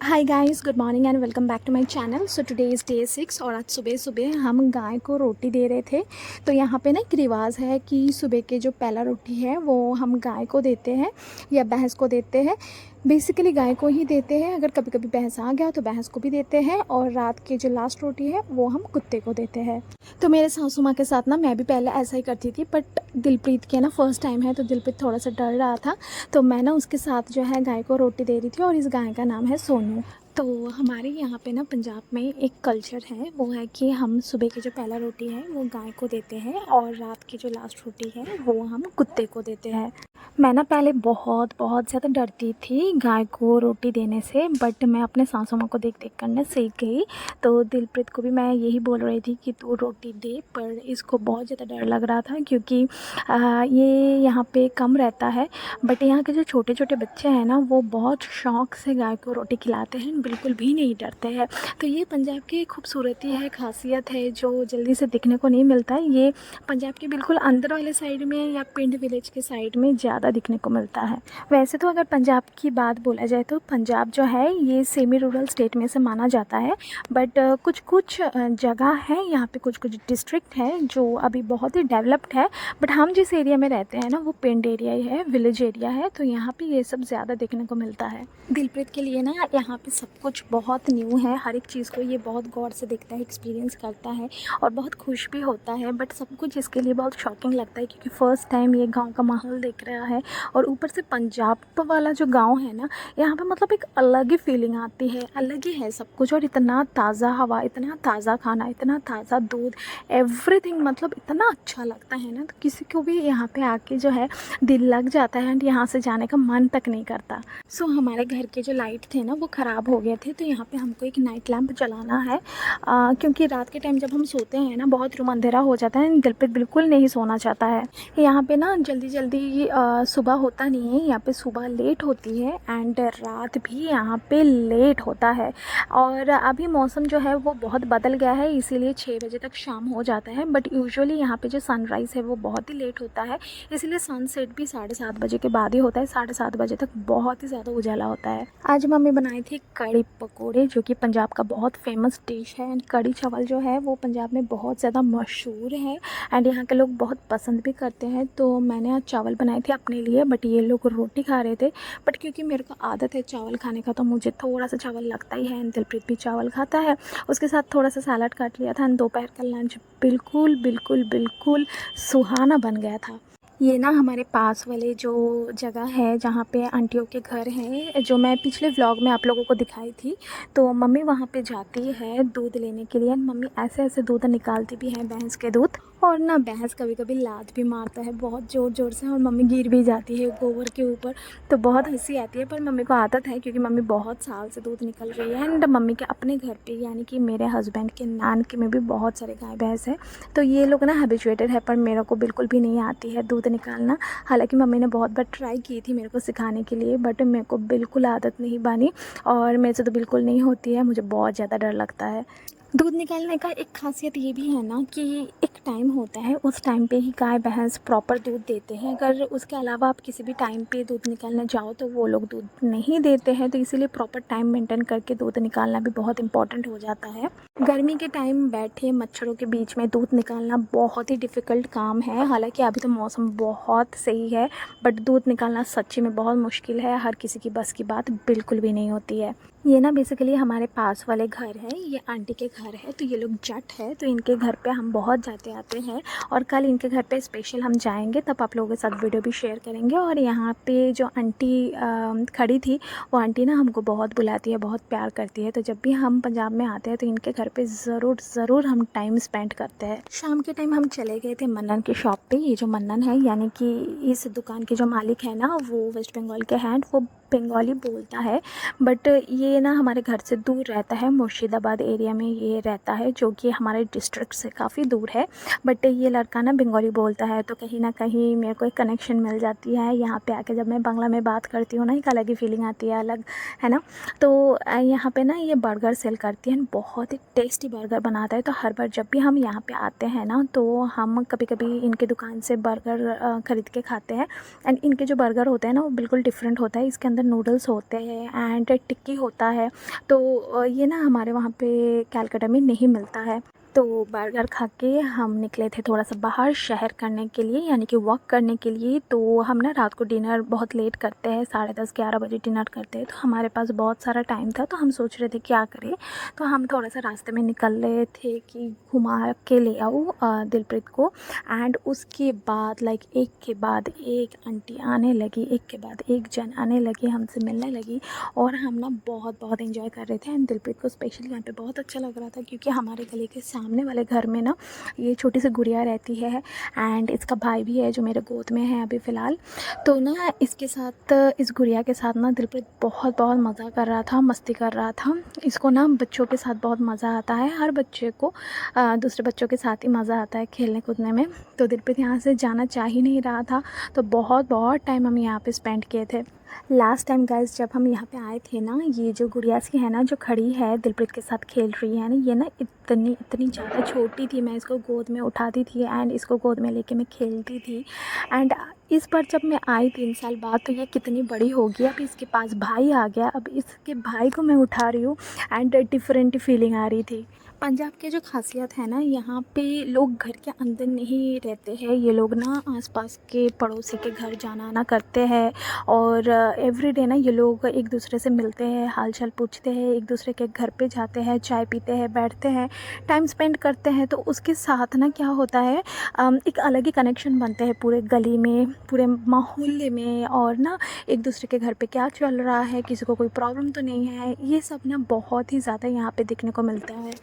Hi guys, good morning and welcome back to my channel. So today is day 6 और आज सुबह सुबह हम गाय को रोटी दे रहे थे। तो यहाँ पे ना एक रिवाज है कि सुबह के जो पहला रोटी है वो हम गाय को देते हैं या भैंस को देते हैं। बेसिकली गाय को ही देते हैं, अगर कभी कभी भैंस आ गया तो भैंस को भी देते हैं, और रात की जो लास्ट रोटी है वो हम कुत्ते को देते हैं। तो मेरे सासू माँ के साथ ना मैं भी पहले ऐसा ही करती थी, बट दिलप्रीत के ना फर्स्ट टाइम है तो दिलप्रीत थोड़ा सा डर रहा था। तो मैं ना उसके साथ जो है गाय को रोटी दे रही थी, और इस गाय का नाम है सोनू। तो हमारे यहाँ पे ना पंजाब में एक कल्चर है, वो है कि हम सुबह की जो पहला रोटी है वो गाय को देते हैं, और रात की जो लास्ट रोटी है वो हम कुत्ते को देते हैं। मैं ना पहले बहुत बहुत ज़्यादा डरती थी गाय को रोटी देने से, बट मैं अपने सासू माँ को देख देख कर ना सीख गई। तो दिलप्रीत को भी मैं यही बोल रही थी कि तू रोटी दे, पर इसको बहुत ज़्यादा डर लग रहा था क्योंकि ये यहाँ पे कम रहता है। बट यहाँ के जो छोटे छोटे बच्चे हैं ना वो बहुत शौक़ से गाय को रोटी खिलाते हैं, बिल्कुल भी नहीं डरते हैं। तो ये पंजाब की खूबसूरती है, खासियत है जो जल्दी से दिखने को नहीं मिलता है। ये पंजाब के बिल्कुल अंदर वाले साइड में या पिंड विलेज के साइड में ज़्यादा दिखने को मिलता है। वैसे तो अगर पंजाब की बात बोला जाए तो पंजाब जो है ये सेमी रूरल स्टेट में से माना जाता है, बट कुछ कुछ जगह है यहाँ पे, कुछ कुछ डिस्ट्रिक्ट है जो अभी बहुत ही डेवलप्ड है। बट हम जिस एरिया में रहते हैं ना वो पिंड एरिया ही है, विलेज एरिया है, तो यहाँ पे ये सब ज़्यादा देखने को मिलता है। दिलप्रीत के लिए ना यहाँ पे सब कुछ बहुत न्यू है, हर एक चीज़ को ये बहुत गौर से देखता है, एक्सपीरियंस करता है और बहुत खुश भी होता है। बट सब कुछ इसके लिए बहुत शॉकिंग लगता है क्योंकि फ़र्स्ट टाइम ये गांव का माहौल देख रहा है, और ऊपर से पंजाब वाला जो गांव है ना, यहाँ पे मतलब एक अलग ही फीलिंग आती है, अलग ही है सब कुछ। और इतना ताज़ा हवा, इतना ताज़ा खाना, इतना ताज़ा दूध, एवरीथिंग मतलब इतना अच्छा लगता है ना, तो किसी को भी यहाँ पे आके जो है दिल लग जाता है एंड यहाँ से जाने का मन तक नहीं करता। सो हमारे घर के जो लाइट थे ना वो ख़राब हो गए थे, तो यहाँ पे हमको एक नाइट लैम्प जलाना है, क्योंकि रात के टाइम जब हम सोते हैं ना बहुत रूम अंधेरा हो जाता है, दिलप्रीत बिल्कुल नहीं सोना चाहता है। यहाँ पे ना जल्दी जल्दी सुबह होता नहीं है, यहाँ पे सुबह लेट होती है एंड रात भी यहाँ पे लेट होता है। और अभी मौसम जो है वो बहुत बदल गया है, इसीलिए 6 बजे तक शाम हो जाता है। बट यूजुअली यहाँ पे जो सनराइज़ है वो बहुत ही लेट होता है, इसलिए सनसेट भी 7:30 बजे के बाद ही होता है। 7:30 बजे तक बहुत ही ज़्यादा उजाला होता है। आज मम्मी बनाई थी कड़ी पकोड़े, जो कि पंजाब का बहुत फेमस डिश है, एंड कड़ी चावल जो है वो पंजाब में बहुत ज़्यादा मशहूर है एंड यहाँ के लोग बहुत पसंद भी करते हैं। तो मैंने आज चावल बनाए थे अपने लिए, बट ये लोग रोटी खा रहे थे। बट क्योंकि मेरे को आदत है चावल खाने का, तो मुझे थोड़ा सा चावल लगता ही है एंड दिलप्रीत भी चावल खाता है। उसके साथ थोड़ा सा सलाद काट लिया था एंड दोपहर का लंच बिल्कुल बिल्कुल बिल्कुल सुहाना बन गया था। ये ना हमारे पास वाले जो जगह है जहाँ पे आंटियों के घर हैं, जो मैं पिछले व्लॉग में आप लोगों को दिखाई थी, तो मम्मी वहाँ पे जाती है दूध लेने के लिए। मम्मी ऐसे ऐसे दूध निकालती भी है, भैंस के दूध, और ना भैंस कभी कभी लात भी मारता है बहुत ज़ोर ज़ोर से, और मम्मी गिर भी जाती है गोबर के ऊपर, तो बहुत हंसी आती है। पर मम्मी को आदत है क्योंकि मम्मी बहुत साल से दूध निकल रही है एंड मम्मी के अपने घर पे यानी कि मेरे हस्बैंड के नान के में भी बहुत सारे गाय भैंस है, तो ये लोग ना हैबिचुएटेड है। पर मेरे को बिल्कुल भी नहीं आती है दूध निकालना, हालांकि मम्मी ने बहुत बार ट्राई की थी मेरे को सिखाने के लिए, बट मेरे को बिल्कुल आदत नहीं बनी और मेरे से तो बिल्कुल नहीं होती है, मुझे बहुत ज़्यादा डर लगता है। दूध निकालने का एक ख़ासियत ये भी है ना कि एक टाइम होता है, उस टाइम पे ही गाय भैंस प्रॉपर दूध देते हैं। अगर उसके अलावा आप किसी भी टाइम पे दूध निकालने जाओ तो वो लोग दूध नहीं देते हैं, तो इसीलिए प्रॉपर टाइम मेंटेन करके दूध निकालना भी बहुत इंपॉर्टेंट हो जाता है। गर्मी के टाइम बैठे मच्छरों के बीच में दूध निकालना बहुत ही डिफ़िकल्ट काम है, हालांकि अभी तो मौसम बहुत सही है, बट दूध निकालना सच्ची में बहुत मुश्किल है, हर किसी की बस की बात बिल्कुल भी नहीं होती है। ये ना बेसिकली हमारे पास वाले घर है, ये आंटी के घर है, तो ये लोग जट है, तो इनके घर पे हम बहुत जाते आते हैं, और कल इनके घर पे स्पेशल हम जाएंगे, तब आप लोगों के साथ वीडियो भी शेयर करेंगे। और यहाँ पे जो आंटी खड़ी थी, वो आंटी ना हमको बहुत बुलाती है, बहुत प्यार करती है, तो जब भी हम पंजाब में आते हैं तो इनके घर पे ज़रूर हम टाइम स्पेंड करते हैं। शाम के टाइम हम चले गए थे मन्नन की शॉप पे। ये जो मन्नन है यानी कि इस दुकान के जो मालिक है ना वो वेस्ट बंगाल के हैं, वो बंगाली बोलता है, बट ये ना हमारे घर से दूर रहता है, मुर्शिदाबाद एरिया में ये रहता है, जो कि हमारे डिस्ट्रिक्ट से काफ़ी दूर है। बट ये लड़का ना बंगाली बोलता है, तो कहीं ना कहीं मेरे को एक कनेक्शन मिल जाती है। यहाँ पे आके जब मैं बांग्ला में बात करती हूँ ना, एक अलग ही फीलिंग आती है, अलग है ना। तो यहाँ पे ना ये बर्गर सेल करती है, बहुत ही टेस्टी बर्गर बनाता है। तो हर बार जब भी हम यहाँ पे आते हैं ना, तो हम कभी कभी इनके दुकान से बर्गर ख़रीद के खाते हैं, एंड इनके जो बर्गर होते हैं ना वो बिल्कुल डिफरेंट होता है। इसके अंदर अंदर नूडल्स होते हैं एंड टिक्की होता है। तो ये ना हमारे वहाँ पे कैलकाटा में नहीं मिलता है। तो बर्गर खा के हम निकले थे थोड़ा सा बाहर शहर करने के लिए, यानी कि वॉक करने के लिए। तो हम ना रात को डिनर बहुत लेट करते हैं, 10:30-11 बजे डिनर करते हैं। तो हमारे पास बहुत सारा टाइम था, तो हम सोच रहे थे क्या करें। तो हम थोड़ा सा रास्ते में निकल रहे थे कि घुमा के ले आऊँ दिलप्रीत को। एंड उसके बाद लाइक एक के बाद एक आंटी आने लगी, एक के बाद एक जन आने लगी, हमसे मिलने लगी। और हम ना बहुत बहुत इंजॉय कर रहे थे। एंड दिलप्रीत को स्पेशली यहाँ पे बहुत अच्छा लग रहा था, क्योंकि हमारे गली के सामने वाले घर में ना ये छोटी सी गुड़िया रहती है एंड इसका भाई भी है जो मेरे गोद में है अभी फ़िलहाल। तो ना इसके साथ, इस गुड़िया के साथ ना दिलप्रीत बहुत बहुत मज़ा कर रहा था, मस्ती कर रहा था। इसको ना बच्चों के साथ बहुत मज़ा आता है, हर बच्चे को दूसरे बच्चों के साथ ही मज़ा आता है खेलने कूदने में। तो दिलप्रीत यहाँ से जाना चाह ही नहीं रहा था। तो बहुत बहुत टाइम हम यहाँ पे स्पेंड किए थे। लास्ट टाइम गाइस जब हम यहाँ पे आए थे ना, ये जो गुड़िया सी है ना जो खड़ी है दिलप्रीत के साथ खेल रही है ना, ये ना इतनी इतनी ज़्यादा छोटी थी। मैं इसको गोद में उठाती थी एंड इसको गोद में लेके मैं खेलती थी। एंड इस बार जब मैं आई 3 साल बाद, तो ये कितनी बड़ी हो गई। अब इसके पास भाई आ गया, अब इसके भाई को मैं उठा रही हूँ एंड डिफरेंट फीलिंग आ रही थी। पंजाब की जो ख़ासियत है ना, यहाँ पे लोग घर के अंदर नहीं रहते हैं। ये लोग ना आसपास के पड़ोसी के घर जाना आना करते हैं। और एवरीडे ना ये लोग एक दूसरे से मिलते हैं, हाल चाल पूछते हैं, एक दूसरे के घर पे जाते हैं, चाय पीते हैं, बैठते हैं, टाइम स्पेंड करते हैं। तो उसके साथ ना क्या होता है, एक अलग ही कनेक्शन बनते हैं पूरे गली में, पूरे मोहल्ले में। और ना एक दूसरे के घर पे क्या चल रहा है, किसी को कोई प्रॉब्लम तो नहीं है, ये सब ना बहुत ही ज़्यादा यहाँ पे देखने को मिलता है।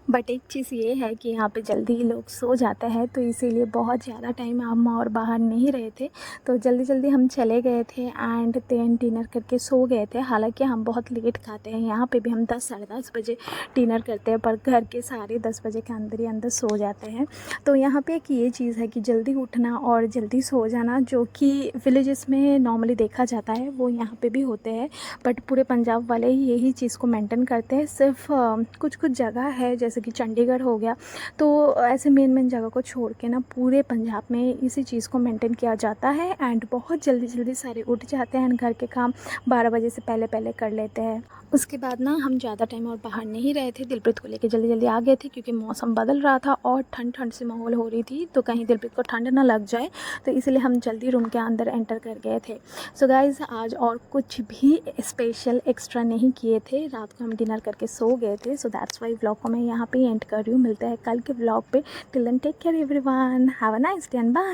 बट एक चीज़ ये है कि यहाँ पे जल्दी ही लोग सो जाते हैं, तो इसीलिए बहुत ज़्यादा टाइम हम और बाहर नहीं रहे थे। तो जल्दी जल्दी हम चले गए थे एंड देन डिनर करके सो गए थे। हालांकि हम बहुत लेट खाते हैं, यहाँ पे भी हम 10 साढ़े 10 बजे डिनर करते हैं, पर घर के सारे 10 बजे के अंदर ही अंदर सो जाते हैं। तो यहाँ पे एक ये चीज़ है कि जल्दी उठना और जल्दी सो जाना, जो कि विलेजेस में नॉर्मली देखा जाता है, वो यहाँ पर भी होते हैं। बट पूरे पंजाब वाले ही यही चीज़ को मेंटेन करते हैं। सिर्फ कुछ कुछ जगह है जैसे कि चंडीगढ़ हो गया, तो ऐसे मेन जगह को छोड़ के ना पूरे पंजाब में इसी चीज़ को मेंटेन किया जाता है। एंड बहुत जल्दी जल्दी सारे उठ जाते हैं, घर के काम 12 बजे से पहले पहले कर लेते हैं। उसके बाद ना हम ज़्यादा टाइम और बाहर नहीं रहे थे, दिलप्रीत को लेके जल्दी जल्दी आ गए थे, क्योंकि मौसम बदल रहा था और ठंड ठंड से माहौल हो रही थी, तो कहीं दिलप्रीत को ठंड ना लग जाए, तो इसलिए हम जल्दी रूम के अंदर एंटर कर गए थे। सो गाइज़ आज और कुछ भी स्पेशल एक्स्ट्रा नहीं किए थे, रात को हम डिनर करके सो गए थे। सो दैट्स वाई व्लॉग को मैं यहाँ पे एंड कर रही हूँ। मिलते हैं कल के व्लॉग पे। Till then take care everyone, have a nice day and bye.